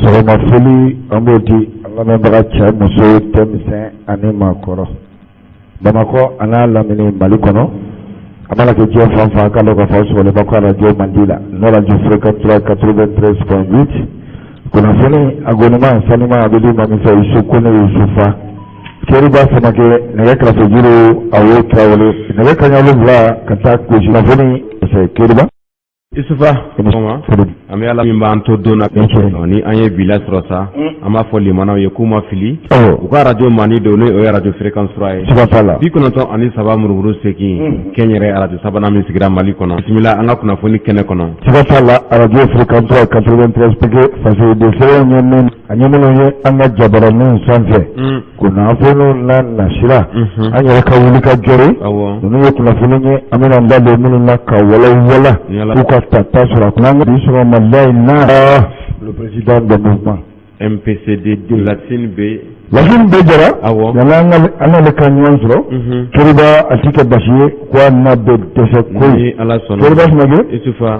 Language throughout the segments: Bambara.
Sɔgɔma foli an b'o di an lamɛnbaga cɛ muso denmisɛn ani maakɔrɔ. Bamakɔ a n'a lamini Mali kɔnɔ a mana kɛ diɲɛ fan fan k'a dɔn k'a fɔ sɔgɔlenba ko radio Mandi la n'o radio fréquence 93.8 kunnafoni a gouvernement sanima a bɛ di ma min fɛ Yusu Kone Yusufa Keriba Samakɛ nɛgɛ kɛrɛfɛjuru Awo Tarawele nɛgɛ kanɲɛ 7 ka taa kunnafoni Keriba Isufa an bɛ Ala min b'an to don na ni an ye bi lasɔrɔ sa an b'a fɔ limanaw ye k'u ma fili u ka radio Mandi don n'o ye radio fréquence 3 ye 93 murumuru 8 kɛnyɛrɛ radio sabanan min sigira Mali kɔnɔ bisimila an ka kunnafoni kɛnɛ kɔnɔ siga t'a la radio fréquence 3 93 faso de sɛbɛn ɲɛmin a ɲɛminnu ye an ka jabaraninw sanfɛ kunnafoniw na nasira an yɛrɛ ka wuli ka jɔre ninnu ye kunnafoni ye an bɛna da don minnu na ka wala k'u ka ta sɔrɔ a kunna an ka bi sɔrɔ Mali na le président du mouvement MPCD Latine B jara yala an n'ale ka ɲɔgɔn sɔrɔ Keriba a ti kɛ basi ye ko a n'a bɛ dɛsɛ koyi Keriba Samake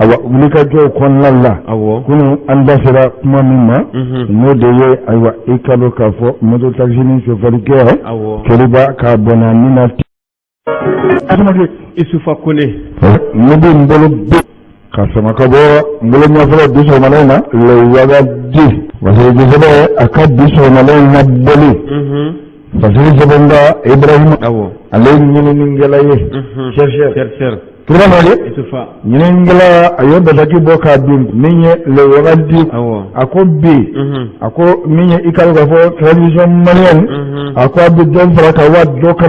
awa wuli ka jɔ kɔnɔna la kunun an da sera kuma min ma n'o de ye ayiwa i ka dɔn k'a fɔ moto taxi ni chauffeur Keriba k'a bɔnna min na Samake Isufa Kone ne bɛ n bolo bɛ ka sama ka bɔ n bolo ɲɛfɔlɔ bi sɔgɔmada in na lewaga di Wasiri Joseph a ka bi sɔgɔmada na boli Wasiri Joseph Ibrahim ale ɲininikɛla ye chercheur Kira Mali ɲininikɛla a ye bataki bɔ k'a bin min ye lewaga di a ko bi a ko min ye i ka k'a fɔ tradition malienne a ko a bɛ dɔ fara ka wa dɔ ka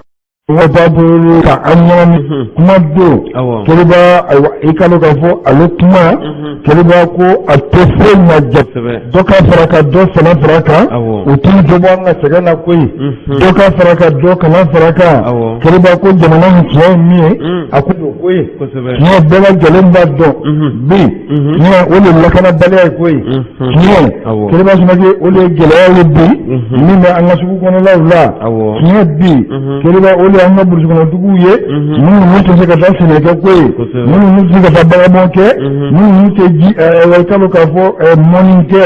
Wababulu ka an ɲagami kuma don Keriba ayiwa i ka dɔn k'a fɔ ale kuma Keriba ko a tɛ foyi ɲɛ dɔ ka fara ka dɔ fana fara kan o t'i jɔ bɔ an ka sɛgɛn na koyi dɔ ka fara ka dɔ kana fara kan Keriba ko jamana in tiɲɛ ye min ye a ko o ko ye tiɲɛ bɛɛ lajɛlen b'a dɔn bi tiɲɛ o de lakanabaliya ye koyi tiɲɛ Keriba Samake o de ye gɛlɛya ye bi min bɛ an ka sugu kɔnɔlaw la tiɲɛ bi Keriba o de an ka burusukɔnɔduguw ye minnu tɛ se ka taa sɛnɛkɛ ko ye minnu tɛ se ka taa bagamɔ kɛ minnu tɛ ji i ka dɔn k'a fɔ mɔni kɛ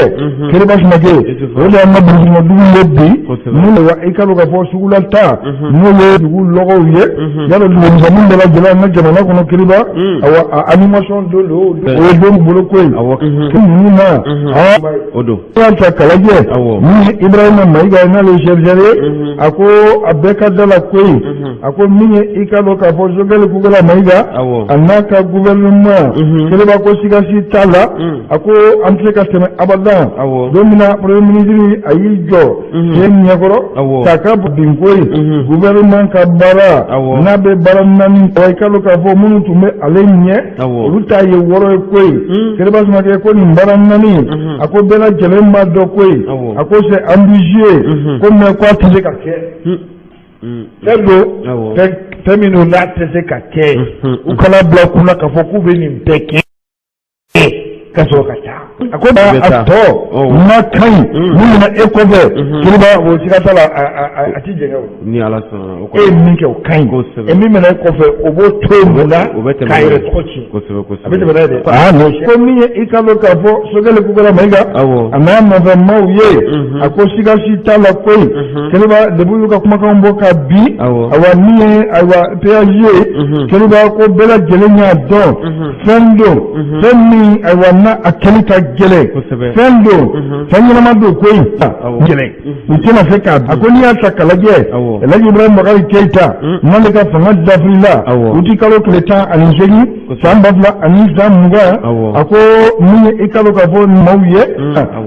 Keriba Samake o de an ka burusukɔnɔduguw ye bi minnu i ka dɔn k'a fɔ sugula ta n'o ye dugu lɔgɔw ye yalɔ dugumisɛnninw bɛɛ lajɛlen an ka jamana kɔnɔ Keriba awa a animation don o ye don bolo ko ye ninnu na o don y'a ta kala jɛ min ye Ibrahima Mayiga n'ale ye chercheur ye a ko a bɛɛ ka da la ko ye a ko min ye i ka dɔn k'a fɔ Zogɛli Kugela Mayiga a n'a ka gouvernement Keriba ko sigasi t'a la a ko an tɛ se ka tɛmɛ abadan don min na premier ministre a y'i jɔ sen ɲɛkɔrɔ k'a ka bin ko ye gouvernement ka baara n'a bɛ baara naani kɛ i ka dɔn k'a fɔ minnu tun bɛ ale ɲɛ olu t'a ye wɔɔrɔ ye ko ye Keriba Samake ko nin baara naani a ko bɛɛ lajɛlen b'a dɔn ko ye a ko c'est ambitieux ko mais ko a tɛ se ka kɛ fɛn don fɛn minnu n'a tɛ se ka kɛ u kana bila kunna k'a fɔ k'u bɛ nin bɛɛ kɛ ka sɔrɔ ka taa a ko a tɔ n'a ka ɲi min na e kɔfɛ Keriba o siga t'a la a ti jɛngɛ o ni Ala sɔnna e ye min kɛ o ka ɲi e min bɛna e kɔfɛ o b'o to yen mun na k'a yɛrɛ tɔgɔ tiɲɛ a bɛ tɛmɛ n'a ye dɛ ko min ye i ka dɔn k'a fɔ Zogɛli Kugela Mayiga a n'a nɔfɛmaaw ye a ko sigasi t'a la koyi Keriba depuis y'u ka kumakanw bɔ ka bi awa min ye ayiwa péage ye Keriba ko bɛɛ lajɛlen y'a dɔn fɛn don fɛn min ayiwa n'a a kɛli ka gɛlɛn fɛn don fɛn ɲɛnama don koyi gɛlɛn u tɛna se k'a a ko n'i y'a ta k'a lajɛ Elhaji Ibrahima Bakari Keyita n'ale ka fanga dafirila u ti kalo tile 18 san 2020 a ko min ye i ka dɔn k'a fɔ maaw ye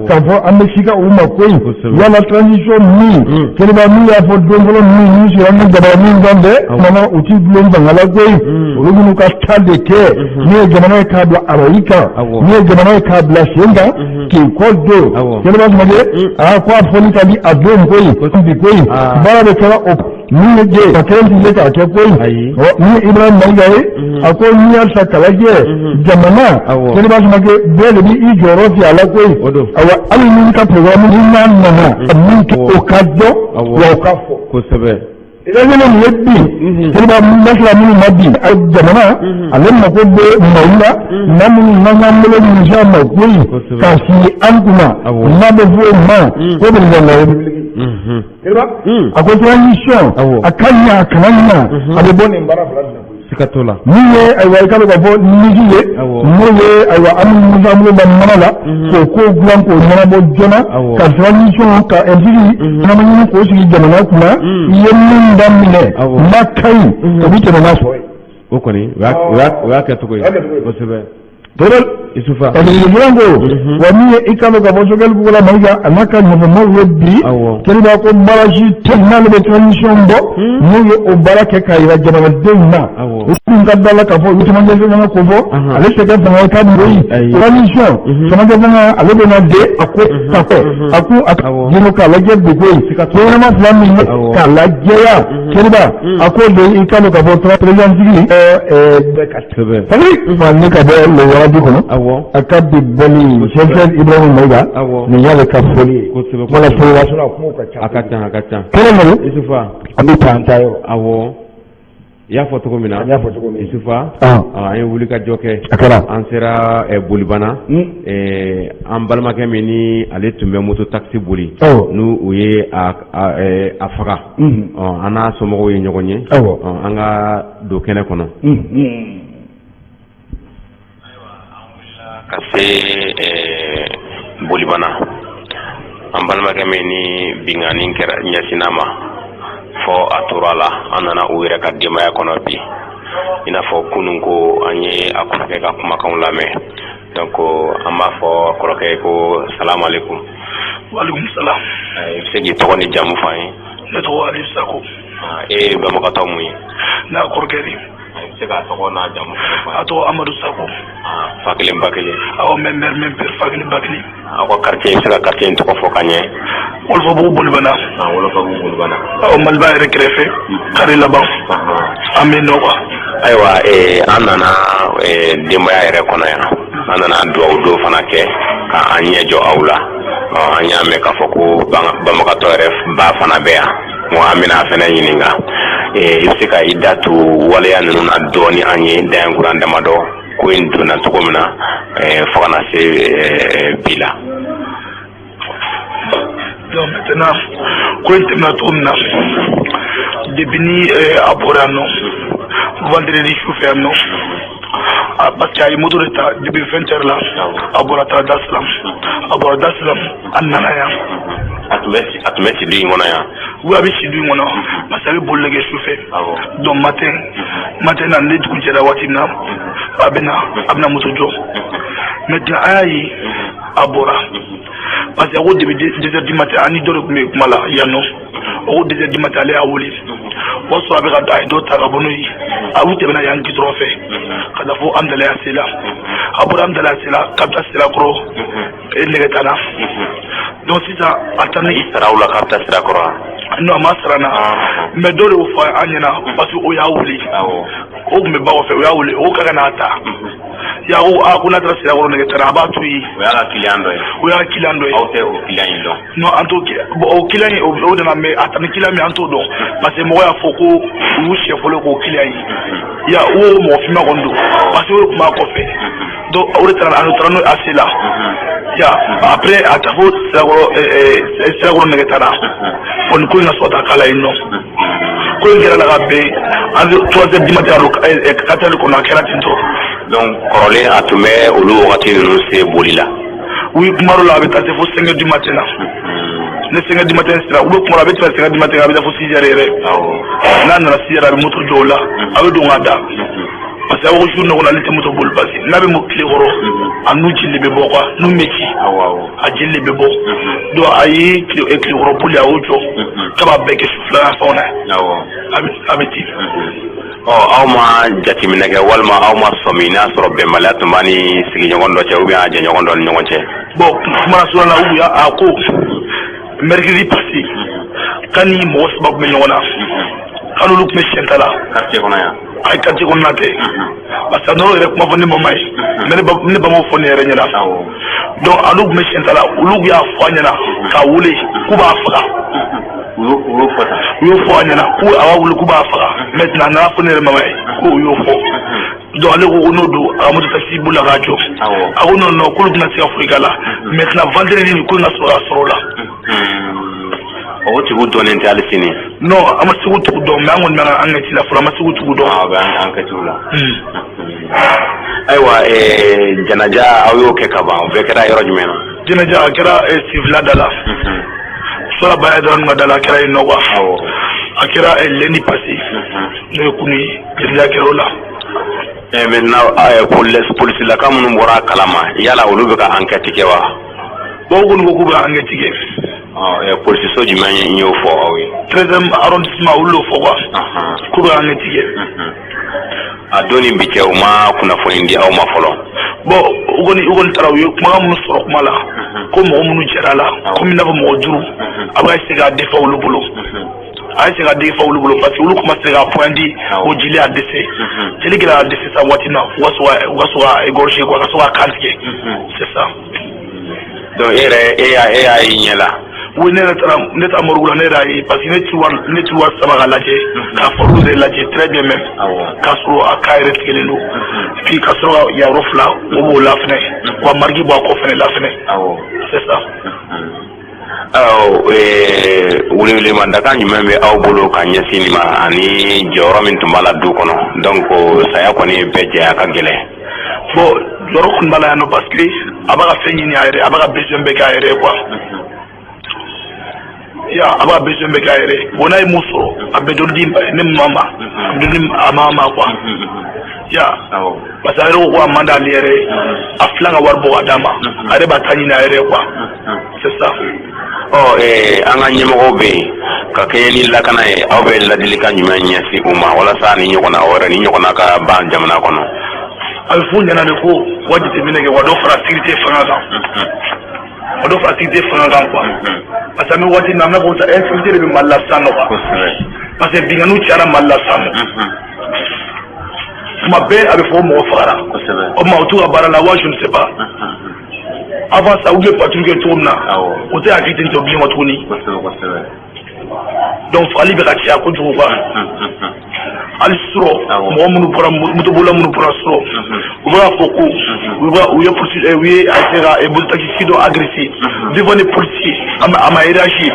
k'a fɔ an bɛ sika u ma koyi yala transition min Keriba min y'a fɔ don fɔlɔ min sera ni jamana min kan bɛɛ mana u ti dulon fanga la koyi olu minnu ka taa de kɛ ni ye jamana ye k'a bila arayi kan ni ye jamana ye k'a bila sen kan k'i kɔ don Keriba Samake a ko a fɔli ka di a don koyi bi koyi baara de kɛra o min ye je ka kelen tɛ se k'a kɛ koyi ni Ibrahima Mayiga ye a ko n'i y'a ta k'a lajɛ jamana Keriba Samake bɛɛ de b'i jɔyɔrɔ fi a la koyi awa hali ni ka programme n'a nana min kɛ o ka dɔn wa o ka fɔ Idan ne yaddi sai ba mun masla mun madi a jamana alim ma ko be maula namun nan mun mun sha ma koyi kashi an kuma na da zuwa ma ko bin da akwai transition akanya kananya abone mbara fulani sikatola niye aywa ikalo babo nijiye niye aywa amu muzamu ba manala ko gulan ko nyabo jona ka transition ka enzigi na manyi ko shi jamana kuma yemin damine makai ko bite na so o koni wa ka to ko osebe doral isufa elirango wamiye ikalo gabo jogal bugula maiga anaka nyabo mawdi keriba ko baraji tenal be transition bo niye o barake kayira jamana denna kun gadala ka fo yutuma ngeze na ko fo ale se ka fama ka ni transition sama ngeze ale be na de aku jino ka la jebbe ko ko na ma flami ka la jeya keriba ako de ikalo ka fo president sigi fali fani ka be le wadi ko awo akabbi bani Sheikh Ibrahim Maiga ni yale ka foli wala foli wasuna ko ka akata kene mo isufa ami tantayo awo ya foto ko mina isufa ay wuli ka joke akara an sera bolibana an balmakɛ min ni ale tun bɛ moto taxi boli nu u ye a faga an n'a somɔgɔw ye ɲɔgɔn ye an ka don kɛnɛ kɔnɔ ka se bolibana an balimakɛ min ni bingani kɛra ɲɛsina ma fɔ a tora la an nana u yɛrɛ ka denbaya kɔnɔ bi i n'a fɔ kunun ko an ye a kɔrɔkɛ ka kumakanw lamɛn donc an b'a fɔ kɔrɔkɛ ko salamu alaikum. Walaikum salam. I bɛ se k'i tɔgɔ ni jamu f'an ye. Ne tɔgɔ Ali Sako. E ye dɔnbagatɔ mun ye? N'a kɔrɔkɛ de. I bɛ se k'a tɔgɔ n'a jamu f'an ye. A tɔgɔ Amadu Sako. Fa kelen ba kelen. Awɔ mɛ fa kelen ba kelen. Aw ka quartier i bɛ se ka quartier in tɔgɔ fɔ ka ɲɛ. Wolofabugu Bolibana. Wolofabugu Bolibana. Awɔ Maliba yɛrɛ kɛrɛfɛ. Kari laban. An bɛ nɔ quoi. Ayiwa an nana denbaya yɛrɛ kɔnɔ yan. An nana dugawu dɔw fana kɛ ka an ɲɛ jɔ aw la. An y'a mɛn k'a fɔ ko banbagatɔ yɛrɛ ba fana bɛ yan. An bɛna a fana ɲininka. I bɛ se ka i da tu waleya ninnu na dɔɔni an ye dayankuran damadɔ ko in donna cogo min na fo ka na se bi la. Donc maintenant ko in tɛmɛna cogo min na depuis ni a bɔra yan nɔ vendredi sufɛ yan nɔ parce que a ye moto de ta depuis 20h la a bɔra taara Dasalam a nana yan. A tun bɛ Sidu in kɔnɔ yan. Oui a bɛ Sidu in kɔnɔ parce que a bɛ boli nɛgɛ sufɛ donc matin na ne dugu jɛra waati min na a bɛna moto jɔ maintenant a y'a ye a bɔra parce que a ko depuis 2h du matin ani dɔ de tun bɛ kuma la yan nɔ o ko 2h du matin ale y'a wele o y'a sɔrɔ a bɛ ka a ye dɔ ta ka bɔ n'o ye a y'u tɛmɛna yan gidɔrɔn fɛ ka taa fɔ Amdalaye Sela a bɔra Amdalaye Sela k'a bɛ taa Sirakɔrɔ nɛgɛ tana donc sisan a taa ni i sara o la k'a bɛ taa Sirakɔrɔ wa. Non a ma sara n na mais dɔ de y'o fɔ an ɲɛna parce que o y'a wele o tun bɛ ba kɔfɛ o y'a wele o ka kan n'a ta ya ko n'a taara Sirakɔrɔ nɛgɛ tana a b'a to yen. O y'a client dɔ ye. O y'a client dɔ ye. Aw tɛ o client in dɔn. Non an t'o kɛ bon o client in o nana mais a taa ni client min an t'o dɔn parce que mɔgɔ y'a fɔ ko u y'u siɲɛ fɔlɔ k'o client ye ya o mɔgɔ finma kɔni don parce que o de tun b'a kɔfɛ donc o de taara n'o AC la ya après a taa fo Sirakɔrɔ nɛgɛ tana bon nin ko in ka sɔrɔ ta k'a la yen nɔ ko in kɛra la ka bɛn an 3h du matin 4h kɔnɔ a kɛra ten tɔ. Donc kɔrɔlen a tun bɛ olu wagati ninnu se boli la. Oui kuma dɔ la a bɛ taa se fo 5h du matin na ne 5h du matin sera ou kuma dɔ a bɛ tɛmɛ 5h du matin a bɛ taa fo 6h yɛrɛ n'a nana 6h a bɛ moto jɔ o la a bɛ don ka da parce que a ko jour nɔgɔla ale tɛ moto boli parce que n'a bɛ mo tile kɔrɔ a nu jeli de bɛ bɔ quoi nu bɛ ci a jeli de bɛ bɔ donc a ye tile kɔrɔ boli a y'o jɔ k'a b'a bɛɛ kɛ su filanan fɛnw na a bɛ ten. Aw ma jateminɛ kɛ walima aw ma sɔmi n'a sɔrɔ bɛnbaliya tun b'a ni sigiɲɔgɔn dɔ cɛ ou bien a jɛɲɔgɔn dɔ ni ɲɔgɔn cɛ. Bon kuma na suran na ou bien a ko mercredi passé kan ni mɔgɔ saba tun bɛ ɲɔgɔn na kan olu tun bɛ siɲɛ ta la. quartier kɔnɔ yan. Ayi quartier kɔnɔna tɛ parce que n'o yɛrɛ kuma fɔ ne mama ye mais ne ba m'o fɔ ne yɛrɛ ɲɛna donc olu tun bɛ siɲɛ ta la olu y'a fɔ a ɲɛna k'a wele k'u b'a faga. u y'o fɔ a ɲɛna ko a b'a wuli k'u b'a faga maintenant a nana fɔ ne yɛrɛ mama ye ko u y'o fɔ donc ale ko n'o don a ka moto taxi boli la k'a jɔ a ko non non k'olu tɛna se ka foyi k'a la maintenant vendredi ko n ka sɔrɔ a sɔrɔ o la. O tigiw dɔnnen tɛ hali sini. non an ma segu tugu dɔn mais an kɔni bɛ an enquête la fɔlɔ an ma segu tugu dɔn. bɛ enquête la. ayiwa janaja aw y'o kɛ ka ban o bɛɛ kɛra yɔrɔ jumɛn na. janaja a kɛra sifila da la. sola baya dɔrɔn ka da la a kɛra yen nɔ quoi. a kɛra lundi passé. n'o ye kunu ye janaja kɛra o la. maintenant polisilaka minnu bɔra kalama yala olu bɛ ka enquête kɛ wa. bon o kɔni ko k'u bɛ enquête kɛ. polisiso jumɛn y'o fɔ aw ye. 13e arrondissement olu y'o fɔ quoi. k'u bɛ enquête kɛ. a don ni bi cɛ u ma kunnafoni di aw ma fɔlɔ. bon u kɔni taara u ye kumakan minnu sɔrɔ kuma la. ko mɔgɔ minnu cɛra la. komi i n'a fɔ mɔgɔ 5 a b'a essayer k'a défend olu bolo. a essayer k'a défend olu bolo parce que olu commencé k'a point di o jeli a dɛsɛ. jeli kɛra a dɛsɛ sa waati na u ka sɔrɔ ka égorger quoi ka sɔrɔ ka kan tigɛ. c'est ça. donc e y'a ye ɲɛ la. oui ne taara Morugula ne yɛrɛ ye parce que ne ti wari saba ka lajɛ k'a fɔ olu de lajɛ très bien même k'a sɔrɔ a cas yɛrɛ tigɛlen don puis ka sɔrɔ ka yayɔrɔ 2 o b'o la fɛnɛ wa mariki bɔ a kɔ fɛnɛ la fɛnɛ c'est ça. Welewelemadakan jumɛn bɛ aw bolo ka ɲɛsin nin ma ani jɔyɔrɔ min tun b'a la du kɔnɔ donc saya kɔni bɛɛ jɛ a ka gɛlɛn. bon jɔyɔrɔ kɔni b'a la yan nɔ parce que a b'a ka fɛn ɲini a yɛrɛ a b'a ka besoin bɛɛ kɛ a yɛrɛ quoi. ya a b'a besoin bɛɛ kɛ a yɛrɛ bon n'a ye mun sɔrɔ a bɛ dɔ di ne mama a bɛ dɔ di a mama quoi. ya parce que a yɛrɛ ko ko a man d'ale yɛrɛ a filan ka wari bɔ ka d'a ma a yɛrɛ b'a ta ɲini a yɛrɛ quoi c'est ça. an ka ɲɛmɔgɔw bɛ yen ka kɛɲɛ ni lakana ye aw bɛ ladilikan jumɛn ɲɛsin u ma walasa ni ɲɔgɔnna wɛrɛ ni ɲɔgɔnna ka ban jamana kɔnɔ. a bɛ f'u ɲɛna de ko wa jateminɛ kɛ wa dɔ fara sécurité fanga kan wa dɔ fara sécurité fanga kan quoi parce que an bɛ waati min na an bɛ fɔ insécurité de bɛ Mali la sisan nɔ quoi parce que binganiw cayara Mali la sisan nɔ tuma bɛɛ a bɛ fɔ mɔgɔ fagara o tuma o t'u ka baara la wa je ne sais pas. avant ça u bɛ patrouille kɛ cogo min na o tɛ hakili ten tɔ bilen wa tuguni donc fagali bɛ ka caya kojugu quoi hali sɔrɔ mɔgɔ minnu bɔra motobola minnu bɔra sɔrɔ u bɛ ka fɔ ko u ye essayer ka mototaxi dɔ agressé devant les policiers a ma réagi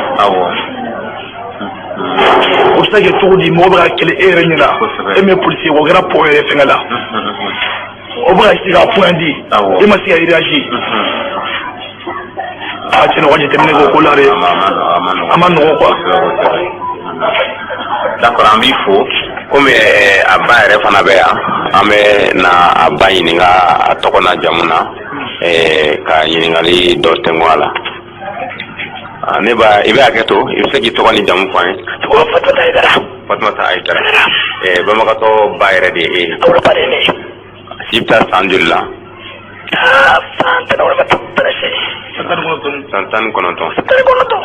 o bɛ se ka kɛ cogo di mɔgɔ bɛ ka kɛlɛ e yɛrɛ ɲɛna e min ye policier o kɛra pɔ yɛrɛ fɛngɛ la o bɛ ka essayer ka point di e ma se ka réagi. tiɲɛ waati tɛmɛnen ko la de a ma nɔgɔ quoi. d'accord an b'i fo komi a ba yɛrɛ fana bɛ yan an bɛ na a ba ɲininka a tɔgɔ n'a jamu na ka ɲininkali dɔ tɛŋu a la. ne ba i bɛ hakɛ to i bɛ se k'i tɔgɔ ni jamu fɔ an ye. tɔgɔ Fatumata Ayidara. Fatumata Ayidara. Banabagatɔ ba yɛrɛ de ye e. awɔ ba de ye ne ye. i bɛ taa san joli la. san 19. san 19.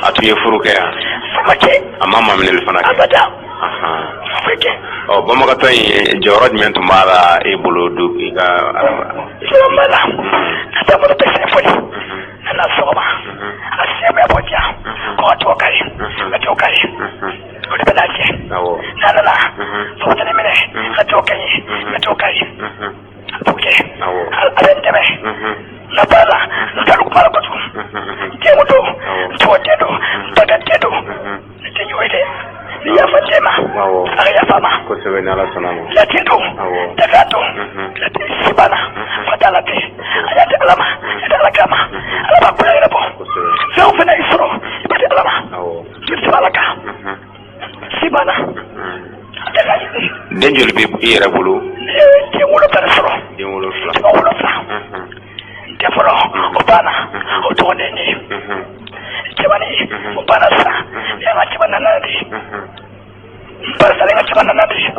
a tun ye furu kɛ yan. a ma kɛ. a ma maminɛli fana kɛ. abada. Banabagatɔ in jɔyɔrɔ jumɛn tun b'a la e bolo i ka. jɔyɔrɔ b'a la. ka taa moto taxi fɔli. ka na sɔgɔma. a siɲɛ bɛ bɔ diyan. ko ka to kari. ka to kari. o de bɛ n'a jɛ. n'a nana. fo ka taa ne minɛ. ka to kɛ ye. ka to kari. ok. a bɛ n dɛmɛ. na baara la. n t'a dɔn baara kojugu. denw don. tɔgɔ don. baga don. ne tɛ ɲɔgɔn ye dɛ. ni yafa den ma. a ka yafa ma. kosɛbɛ ni Ala sɔnna ma. lati don. daga don. lati si banna. fa t'a la ten. a y'a di Ala ma. a di Ala kira ma. Ala b'a bonya yɛrɛ bɔ. fɛn o fɛn y'i sɔrɔ i b'a di Ala ma. i bɛ se Ala kan. si banna. a tɛ ka ɲini. den joli bɛ i yɛrɛ bolo. den 7 de sɔrɔ. den 7. den 7. den fɔlɔ o banna o tɔgɔ de ye ne ye. cɛmannin o banna sisan ne y'an ka cɛman nana de ye. barisa ne ka cɛman nana de ye.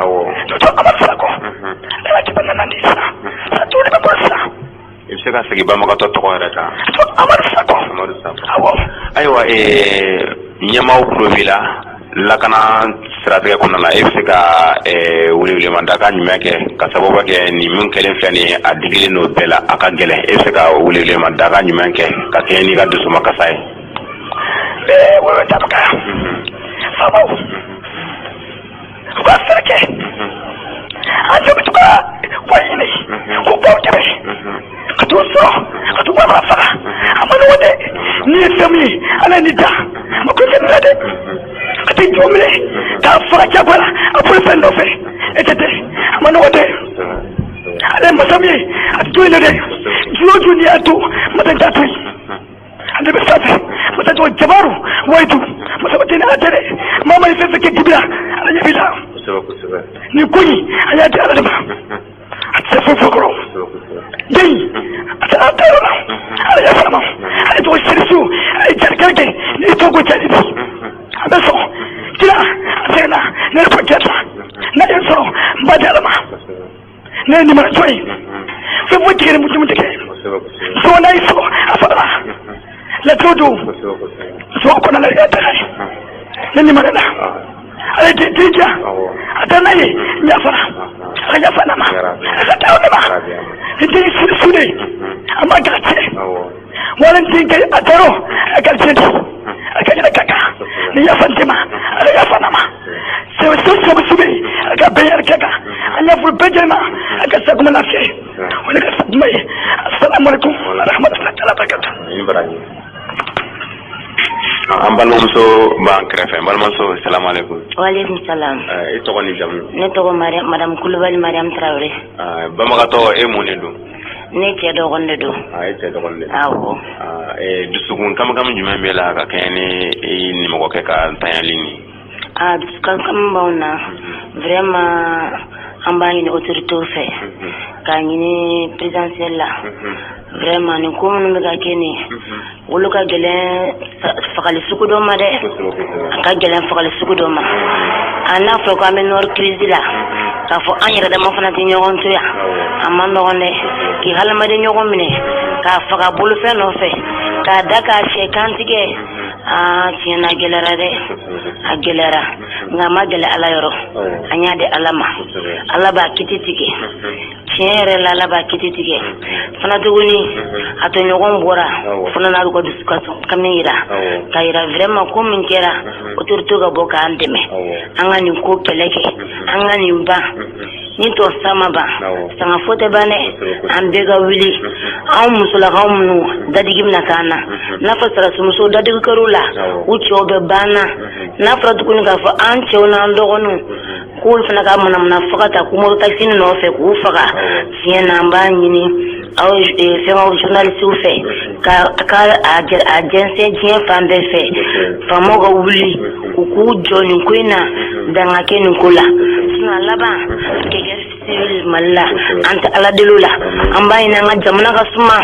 docteur Amadu Sakɔ ne ka cɛman nana de ye sisan sisan tɔw de bɛ bɔ sisan. i bɛ se ka segin banabagatɔ tɔgɔ yɛrɛ kan. Amadu Sakɔ. Amadu Sakɔ. awɔ. ayiwa ɲɛmaaw tulo b'i la lakana siratigɛ kɔnɔna la e bɛ se ka welewelemadakan jumɛn kɛ ka sababu kɛ nin min kɛlen filɛ nin ye a digilen n'o bɛɛ la a ka gɛlɛn e bɛ se ka welewelemadakan jumɛn kɛ ka kɛɲɛ n'i ka dusumakasa ye. welewelemadakan faamaw fɛn ala ni da ma ko tɛ dɛ a tɛ jɔ minɛ k'a faga jagoya a bolo fɛn dɔ fɛ e tɛ dɛ a ma nɔgɔ dɛ ale masa min ye a to yen dɛ julo ju ni y'a to masa t'a to yen ale bɛ sanfɛ masa tɔgɔ jabaru wayitu masa tɛ ne ala tɛ dɛ maa ma ye fɛn fɛn kɛ dibira ala ɲɛ b'i la ni ko in a y'a di ala de ma a tɛ se foyi foyi kɔrɔ den a tɛ ala tayɔrɔ la ala y'a fana ma a ye tɔgɔ sirisu a ye jarikɛ kɛ ne ye tɔgɔ jaabi a bɛ sɔn kira a sɛgɛnna ne ye kɔjɛ ta n'a ye sɔrɔ n b'a di ala ma ne ye nimara jɔn ye fɛn foyi tigɛ ni mutumu tigɛ sɔgɔ n'a ye sɔrɔ a faga laturu don sɔgɔ kɔnɔ la i ka taga ye ne nimara la ale tɛ diya a taa n'a ye ɲafara a ka yafa nama a ka taa ne ma ni den sirisu de a ma gɛrɛ cɛ wala den kɛ a tɔɔrɔ a ka cɛ a ka yɛrɛ ka kan ni yafa tɛ ma a ka yafa nama sɛbɛsu bɛ a ka bɛn yɛrɛ kɛ kan a ɲɛfɔ bɛɛ jɛma a ka sakuma lafiya o ne ka sakuma ye asalamualeykum wa rahmatulahi wa barakatuh. An balimamuso b'an kɛrɛfɛ balimamuso salamu aleykum. Waaleykum salam. I tɔgɔ ni jamu. Ne tɔgɔ madame Kulubali Mariam Traoré. Banbagatɔ e mun de don. Ne cɛ dɔgɔnin de don. E cɛ dɔgɔnin de don. Awɔ. Dusukun kamikami jumɛn b'e la ka kɛɲɛ ni i nimɔgɔkɛ ka ntanyali nin. Dusukun kami b'anw na vraiment an b'a ɲini autoritéw fɛ k'a ɲini présidentielle la vraiment nin ko minnu bɛ ka kɛ nin olu ka gɛlɛn fagali sugu dɔ ma dɛ a ka gɛlɛn fagali sugu dɔ ma a n'a fɔ ko an bɛ nord crise la k'a fɔ an yɛrɛ dama fana tɛ ɲɔgɔn to yan a ma nɔgɔn dɛ k'i hadamaden ɲɔgɔn minɛ k'a faga bolofɛn nɔfɛ k'a da k'a sɛ kantigɛ tiɲɛna a gɛlɛyara dɛ a gɛlɛyara nka a ma gɛlɛ ala yɔrɔ an y'a di ala ma ala b'a kiti tigɛ tiɲɛ yɛrɛ la ala b'a kiti tigɛ fana tuguni a tɔɲɔgɔn bɔra fana n'a bɛ ka dusukasi yira k'a yira vraiment ko min kɛra autorité ka bɔ k'an dɛmɛ an ka nin ko kɛlɛ kɛ an ka nin ban ni tɔ sama ban sanga fo tɛ ban dɛ an bɛɛ ka wuli anw musolakaw minnu dadigi bɛna k'an na n'a fɔ sarasimusow dadigi kɛr'u la u cɛw bɛ banna n'a fɔra tuguni k'a fɔ an cɛw n'an dɔgɔninw k'olu fana ka manamana faga ta kumoro taxi nɔfɛ k'u faga tiɲɛ na an b'a ɲini aw fɛngɛw journalistiw fɛ a jɛnsɛn diɲɛ fan bɛɛ fɛ faamaw ka wuli u k'u jɔ nin ko in na dan ka kɛ nin ko la sinon laban kɛkɛ civil Mali la an tɛ ala deli la an b'a ɲini an ka jamana ka suma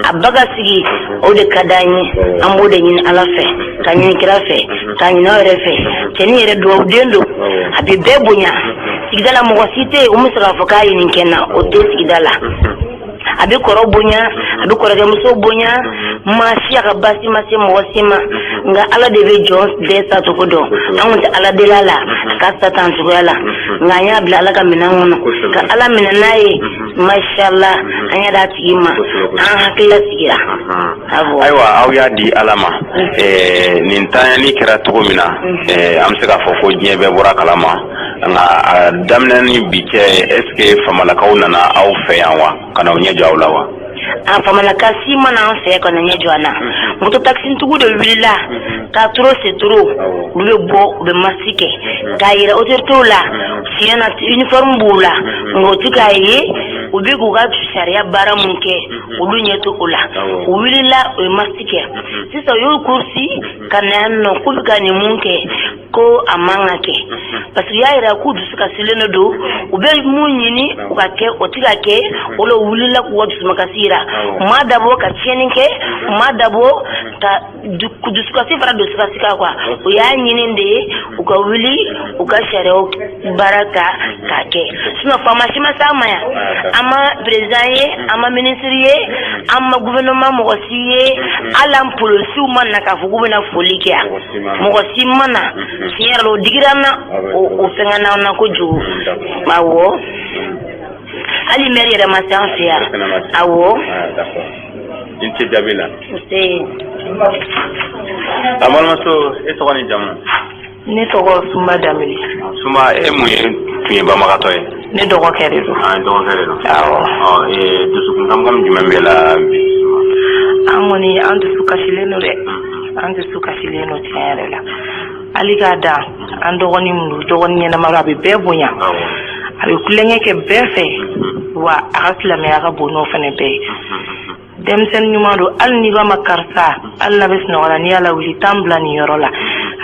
a ba ka sigi o de ka d'an ye an b'o de ɲini ala fɛ ka ɲini kira fɛ ka ɲini aw yɛrɛ fɛ cɛnin yɛrɛ dugawuden don a bɛ bɛɛ bonya sigida la mɔgɔ si tɛ yen o bɛ se k'a fɔ k'a ye nin kɛ n na o tɛ sigida la a bɛ kɔrɔ bonya a bɛ kɔrɔkɛmuso bonya maa si a ka basi ma se mɔgɔ si ma nka ala de bɛ jɔn bɛɛ sacogo dɔn an tun tɛ ala deli a la a ka sa tan cogoya la nka an y'a bila ala ka minɛn kɔnɔ ka ala minɛ n'a ye mashallah an y'a d'a tigi ma an hakilila sigira. Ayiwa aw y'a di ala ma nin tanyali kɛra cogo min na an bɛ se k'a fɔ ko diɲɛ bɛɛ bɔra kalama nka a daminɛ ni bi cɛ est-ce que famalakaw nana aw fɛ yan wa ka na aw ɲɛ jɔ aw la wa. A famalaka si mana an fɛ ka na ɲɛ jɔ an na moto taxitigiw de wulila k'a toro se toro olu bɛ bɔ u bɛ masi kɛ k'a yira autoritéw la tiɲɛ na uniforme b'u la nka o tɛ k'a ye u bɛ k'u ka sariya baara mun kɛ olu ɲɛ to o la u wulila u ye masi kɛ sisan u y'u kursi ka na yan nɔ k'u bɛ ka nin mun kɛ ko a man ka kɛ parce que u y'a yira k'u dusu kasilen de don u bɛ mun ɲini u ka kɛ o tɛ ka kɛ o la u wulila k'u ka dusukasi yira u ma dabɔ ka tiɲɛni kɛ u ma dabɔ ka dusukasi fara dusukasi kan quoi u y'a ɲini de ye u ka wuli u ka sariyaw baara k'a kɛ sinon faama si ma s'a ma yan an ma président ye an ma ministre ye an ma gouvernement mɔgɔ si ye hali an polisiw ma na k'a fɔ k'u bɛna foli kɛ yan mɔgɔ si ma na tiɲɛ yɛrɛ la o digira n na o fɛngɛ n'an na kojugu awɔ hali maire yɛrɛ ma se an fɛ yan awɔ. I tɛ jaabi la. A balimamuso e tɔgɔ ni jamu. Ne tɔgɔ Suma Damini. Suma e mun ye tun ye banbagatɔ ye. Ne dɔgɔkɛ de don. Dɔgɔkɛ de don. Awɔ. Dusukun kamikami jumɛn b'e la bi. An kɔni an dusu kasilen don dɛ. an tɛ su kasilen no tiɲɛ yɛrɛ la hali k'a dan an dɔgɔnin minnu dɔgɔnin ɲɛnama a bɛ bɛɛ bonya a bɛ kulonkɛ kɛ bɛɛ fɛ wa a ka silamɛya ka bon n'o fana bɛɛ ye denmisɛnnin ɲuman don hali n'i ba ma karisa hali n'a bɛ sunɔgɔ la n'i y'a lawuli tan bila nin yɔrɔ la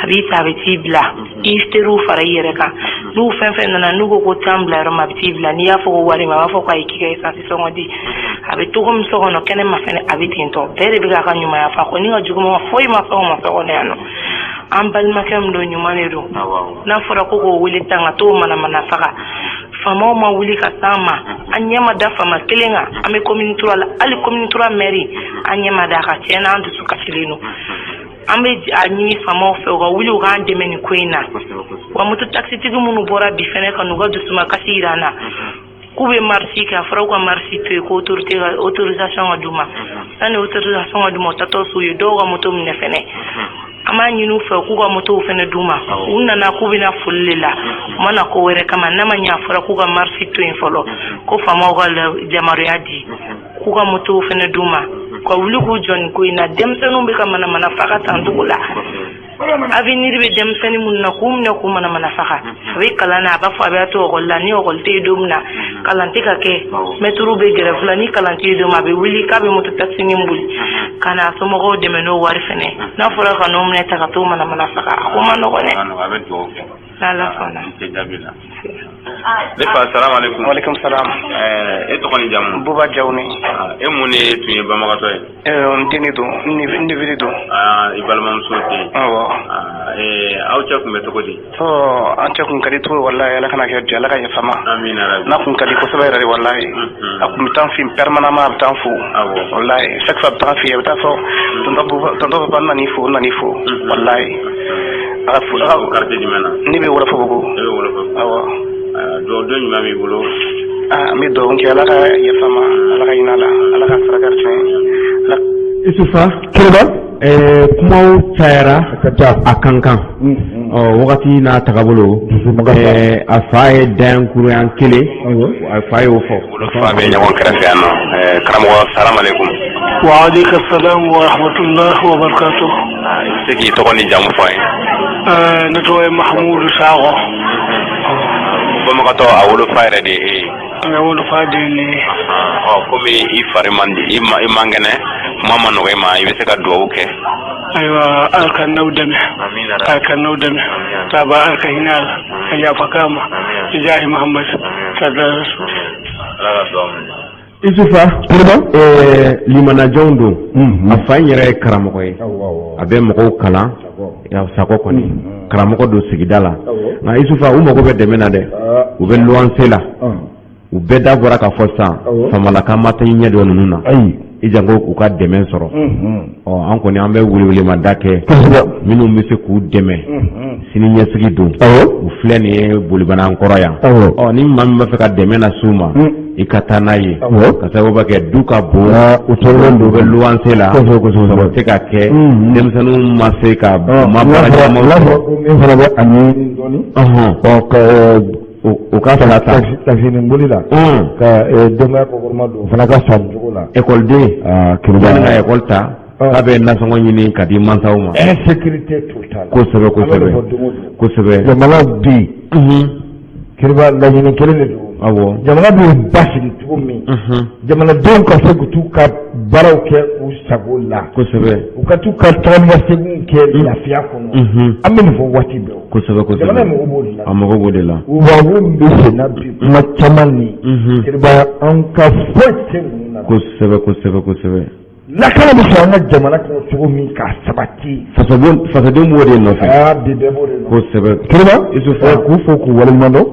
a b'i ta a bɛ t'i bila i teriw fara i yɛrɛ kan n'u fɛn fɛn nana n'u ko tan bila yɔrɔ ma a bɛ t'i bila n'i y'a fɔ ko wari ma a b'a fɔ ko ayi k'i ka esansi sɔngɔ di a bɛ togo min so kɔnɔ kɛnɛ ma fɛnɛ a bɛ ten tɔ bɛɛ de bɛ k'a ka ɲumanya fɔ a ko ni ka jugu ma foyi ma fɛn o ma fɛn kɔnɔ yan nɔ an balimakɛ min don ɲuman de don n'a fɔra ko k'o wele tan ka t'o manamana faga faamaw ma wuli ka s'an ma an ɲɛ ma da faama kelen kan an bɛ commune 3 la hali commune 3 mairie an ɲɛ ma da ka tiɲɛ na an dusu kasilen don an bɛ a ɲini faamaw fɛ u ka wuli u k'an dɛmɛ nin ko in na wa moto taxitigi minnu bɔra bi fɛnɛ ka n'u ka dusuma kasi jira an na k'u bɛ marche kɛ a fɔra ka marche to yen ko autorité ka autorisation ka d'u ma sanni autorisation ka d'u ma u tatɔ s'u ye dɔw ka moto minɛ fɛnɛ an b'a ɲini u fɛ k'u ka motow fɛnɛ d'u ma u nana k'u bɛna foli de la u ma na ko wɛrɛ kama n'a ma ɲɛ a fɔra k'u ka marche to yen fɔlɔ ko faamaw ka yamaruya di k'u ka motow fɛnɛ d'u ma ka wuli k'u jɔ nin ko in na denmisɛnninw bɛ ka manamana faga tan cogo la avenir bɛ denmisɛnnin minnu na k'u minɛ k'u manamana faga a bɛ kalan na a b'a fɔ a bɛ to ekɔli la ni ekɔli tɛ yen don min na kalan tɛ ka kɛ mɛtiriw bɛ gɛrɛfu la ni kalan tɛ yen don min a bɛ wuli k'a bɛ moto taxi min boli ka na a somɔgɔw dɛmɛ n'o wari fɛnɛ n'a fɔra ka n'o minɛ ta ka t'o manamana faga a ko ma nɔgɔn dɛ n'Ala sɔnna. Ne fa salamu alaikum. Walaikum salam. E tɔgɔ ni jamu? Buba Jawuni. E mun de tun ye banbagatɔ ye? N deni don, n neveli don. I balimamuso den. Awɔ. Aw cɛ kun bɛ cogo di? An cɛ kun ka di to wallahi Ala kana kɛ Ala ka yafa ma. Amina rabi. N'a kun ka di kosɛbɛ yɛrɛ de wallahi. A kun bɛ taa fin permanemment a bɛ taa fo. Awɔ. Wallahi chaque fois a bɛ taa fi a bɛ taa fɔ tonton papa nani fo wallahi. Ala fo ko quartier jumɛn na? Ne bɛ Wɔlɔfɔ Bugu. E bɛ Wɔlɔfɔ. Awɔ. Dugawu don ɲuman b'i bolo? N bɛ dugawu kɛ Ala ka yafa ma, Ala ka hinɛ la, Ala ka saraka tiɲɛ. Isufa Kiriba kumaw cayara a kan kan wagati n'a tagabolo a fa ye dan kuruyan kelen a fa y'o fɔ fa bɛ ɲɔgɔn kɛrɛfɛ yan nɔ karamɔgɔ salamu alaikum. Wa alaikum salam wa rahmatullahi wa barakatuh. I se k'i tɔgɔ ni jamu fɔ an ye? Ne tɔgɔ ye Mahamudu Sakɔ. Banbagatɔ a wolofa yɛrɛ de ye e ye? N ka wolofa de ye ne ye. Komi i fari man di i man kɛnɛ kuma ma nɔgɔ i ma i bɛ se ka dugawu kɛ? Ayiwa Ala ka n'aw dɛmɛ, Ala ka n'aw dɛmɛ, taaba Ala ka hinɛ a la, ka yafa k'a ma, Ijahi Muhammad sallallahu alaihi wa sallam. Isufa Kiriba limanajɔnw don a fa in yɛrɛ ye karamɔgɔ ye a bɛ mɔgɔw kalan sakɔ kɔni karamɔgɔ don sigida la nka Isufa u mago bɛ dɛmɛ na dɛ u bɛ luwanse la u bɛɛ da bɔra ka fɔ sisan famalaka ma taa ɲɛ dɔ ninnu na i janko k'u ka dɛmɛ sɔrɔ an kɔni an bɛ welewelemada kɛ minnu bɛ se k'u dɛmɛ sini ɲɛsigi don u filɛ nin ye bolibana kɔrɔ yan ni maa min b'a fɛ ka dɛmɛ na s'u ma i ka taa n'a ye ka sababu kɛ du ka bon u tɔɔrɔlen don u bɛ luwanse la sɔrɔ tɛ ka kɛ denmisɛnninw ma se ka ma baara caman min fana bɛ a ɲɛɲini dɔɔni o ka fana taxini boli la ka denbaya kɔkɔrɔma don o fana ka san cogo la ekɔliden Kiriba ka ekɔli ta k'a bɛ nasɔngɔ ɲini ka di mansaw ma insécurité totale kosɛbɛ jamana bi Kiriba laɲini kelen de don jamana bɛ basigi cogo min jamanadenw ka se k'u t'u ka baaraw kɛ u sago la u ka t'u ka tagamaseginw kɛ lafiya kɔnɔ an bɛ nin fɔ waati bɛɛ jamana mago b'o de la ubabu min bɛ sen na bi kuma caman ni Kiriba an ka foyi tɛ ninnu na kosɛbɛ lakana bɛ sɔrɔ an ka jamana kɔnɔ cogo min ka sabati fasodenw b'o de nɔfɛ bi bɛɛ b'o de nɔfɛ kosɛbɛ Kiriba k'u fɔ k'u waleɲumandɔn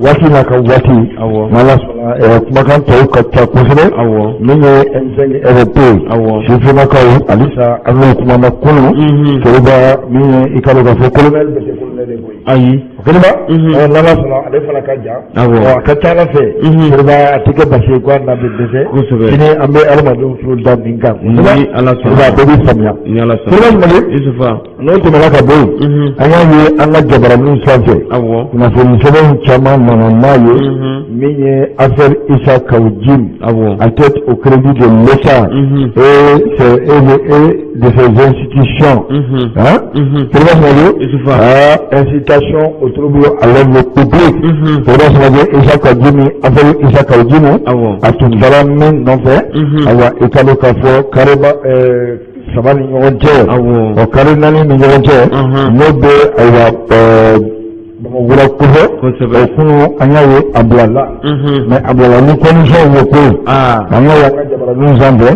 waati n'a ka waati n'Ala sɔnna kumakan tɔw ka ca kosɛbɛ min ye M5 RP sifinnakaw halisa an n'o kumana kunun Kiriba min ye i ka dɔn k'a fɔ colonel bɛ kɛ colonel de koyi ayi kaliba nala sala ale fana ka ja ka ca ala fɛ a tɛ kɛ basi ko na bɛ dɛsɛ sini an bɛ adamadenw furu da min kan ala bɛɛ bɛ faamuya Isufa n'o tɛmɛna ka bɔ yen an y'a ye an ka jabaraninw sanfɛ kunnafoni sɛbɛnw caman nana n'a ye min ye affaire Isa Kawujim en tête au crédit de l'État et de ses institutions incitation au trouble à l'ordre public Isa Kawujim a tun dara min nɔfɛ i ka dɔn k'a fɔ kare saba ni ɲɔgɔn cɛ kare naani ni ɲɔgɔn cɛ n'o bɛ wura kosɛbɛ kunu an y'a ye a bilala mais a bilala ni condition ye ko an y'a ye an ka jabaraninw sanfɛ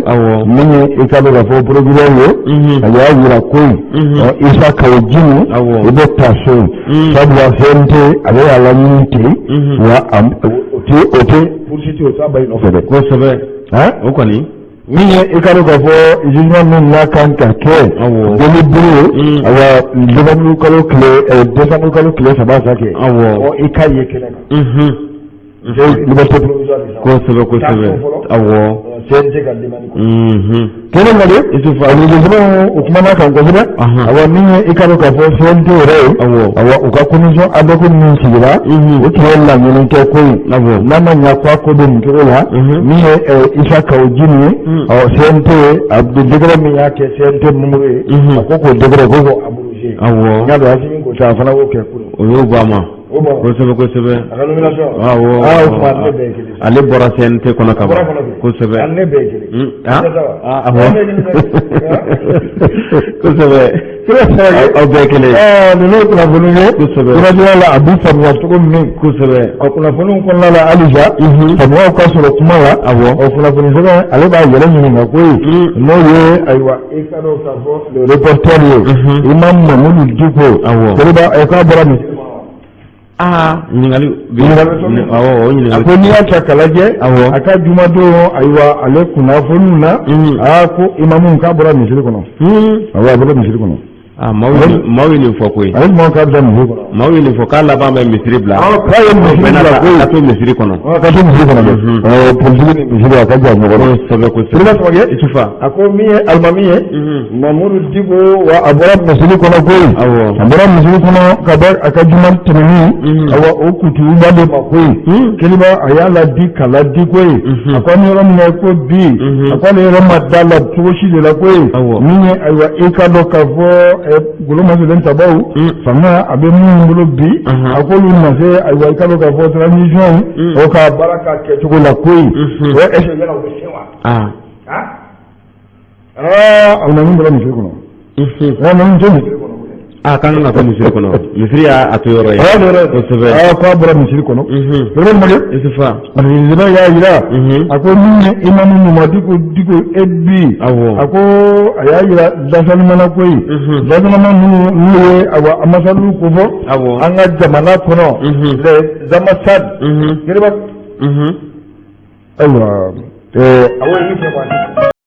min ye i ka dɔn k'a fɔ procureur ye a y'a yira ko Isa Kawujim i bɛ taa so sabula CNT ale y'a laɲini ten wa o tɛ poursuite o t'a ba i nɔfɛ dɛ kosɛbɛ o kɔni min ye i ka dɔn k'a fɔ jugement min n'a kan ka kɛ délibéré décembre kalo tile saba sa kɛ i k'a ye kɛnɛ kan liberté provisoire kosɛbɛ CNT ka demande kɛnɛ ma de jugement o kumana kan kosɛbɛ min ye i ka dɔn k'a fɔ CNT yɛrɛ ye u ka commission ad hoc min sigira o tun ye laɲini kɛ ko ye n'a ma ɲa ko a ko bɛ nin cogo la min ye Isa Kawujim ye CNT a degré min y'a kɛ CNT membre ye a ko k'o degré ko abrogé n y'a dɔn Asimi ko sa a fana y'o kɛ kunun o y'o bɔ a ma kosɛbɛ a ka nomination ale bɔra CNT kɔnɔ ka ban kosɛbɛ ne bɛɛ kelen kosɛbɛ aw bɛɛ kelen ninnu kunnafoni ye kunnafoniya la a bɛ faamuya cogo min kosɛbɛ kunnafoniw kɔnɔna la halisa faamuyaw ka sɔrɔ kuma la o kunnafoni sɛbɛn ale b'a yɛrɛ ɲininka ko ye n'o ye ayiwa i ka dɔn k'a fɔ le reporter ye Imam Mamudu Diko k'a bɔra misiri ɲininkali o ɲininkali ko n'i y'a ta k'a lajɛ a ka jumadon ayiwa ale kunnafoniw na ko imamu k'a bɔra misiri kɔnɔ a bɔra misiri kɔnɔ maaw ye nin fɔ koyi ale maaw k'a bila misiri kɔnɔ maaw ye nin fɔ k'a laban bɛ misiri bila k'a ye misiri bila koyi ka to misiri kɔnɔ dɛ politique ni misiri a ka jan ɲɔgɔn kosɛbɛ Isufa a ko min ye alimami ye Mamudu Diko wa a bɔra misiri kɔnɔ koyi a bɔra misiri kɔnɔ ka bɔ a ka juma tɛmɛni o kutuba de ma koyi keliba a y'a ladi k'a ladi koyi a ko ni yɔrɔ min na ko bi a ko ale yɛrɛ ma da la cogo si de la koyi min ye ayiwa i ka dɔn k'a fɔ golo maselen tabaw fanga a bɛ minnu bolo bi a k'olu na se ayiwa i ka dɔn k'a fɔ transition o ka baara ka kɛcogo la koyi o ye est-ce que yala o bɛ se wa a na min bɔra misiri kɔnɔ na min tɛ misiri kɔnɔ k'an ka to misiri kɔnɔ misiri y'a to yɔrɔ ye kosɛbɛ k'a bɔra misiri kɔnɔ yɔrɔ min Isufa sɛbɛn y'a yira a ko min ye imamu Mamadu Diko bi a ko a y'a yira dasalimana koyi dasalima n'u ye amasaliw ko fɔ an ka jamana kɔnɔ les ambassades ayiwa awo ye min fɛ